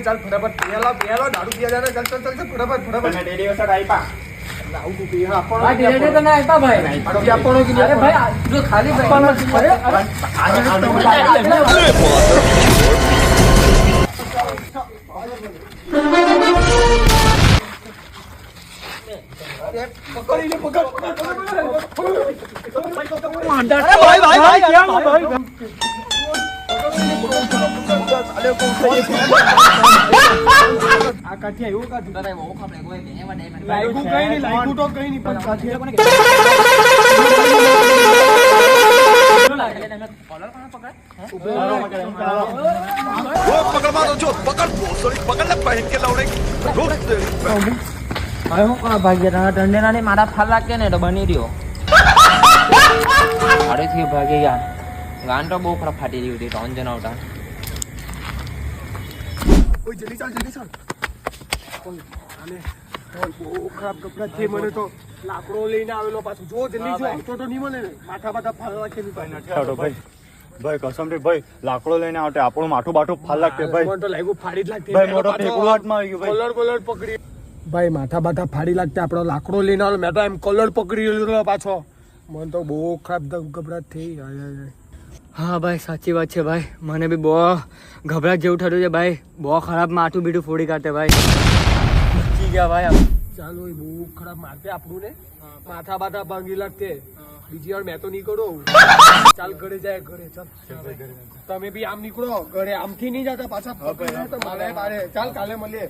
ચાલ ફટાફટ પેલા દારૂ પીયા જાને ચાલ ફટાફટ ડેડી વસર આઈપા આવું તું પીયા આપણો ભાઈ ધીરે તો ના આવતા ભાઈ આપણો કે અરે ભાઈ જો ખાલી આ કાઠિયા એવું કાઢું ભાઈ બહુ ખબર કોઈ બેને વડે મને લાઈકુ તો કઈ નહીં પણ કાઠિયા કોલર કોણ પકડ वो पकड़ मारो जो पकड़ सॉरी पकड़ ले पहन के लौड़े હવે હું કા ભાગ્ય ટંડેના ને મારા ફાલ લાગે ને તો બની રહ્યો અરેથી ભાગે યાર ગાન તો બહુ ખરાબ ફાટી રહ્યું હતી ટોન જન આવતા ઓય જલ્દી ચાલ ઓય આને ઓય બહુ ખરાબ કપડા છે મને તો લાકડો લઈને આવેલો પાછું જો જલ્દી જો આવતો તો નહીં મળે ને માથા બાથા ફાલ રાખેલી ભાઈ ભાઈ કસમથી ભાઈ લાકડો લઈને આવતે આપણું માથું બાઠું ફાલ લાગતે ભાઈ મને તો લાગ્યું ફાડી જ લાગતી ભાઈ મોટો ટેકડો હાથમાં આવી ગયો ભાઈ કોલર પકડી ભાઈ માથા બાથા ફાડી લાગતે આપણો લાકડો લઈને આવેલો મેં તો એમ કોલર પકડી લીધો પાછો મને તો બહુ ખરાબ ગભરાટ થઈ હા ભાઈ સાચી વાત છે ભાઈ મને બી બહુ ગભરાટ જેવું થતું છે ભાઈ બહુ ખરાબ માથું બીડું ફોડી કાઢે ભાઈ બચી ગયા ભાઈ ચાલો એ બહુ ખરાબ મારતે આપણું ને માથા બાથા ભાંગી લાગતે બીજી વાર મેં તો નીકળો ચાલ ઘરે જાય ઘરે ચાલ તમે બી આમ નીકળો ઘરે આમથી નહીં જતા પાછા ચાલ કાલે મળીએ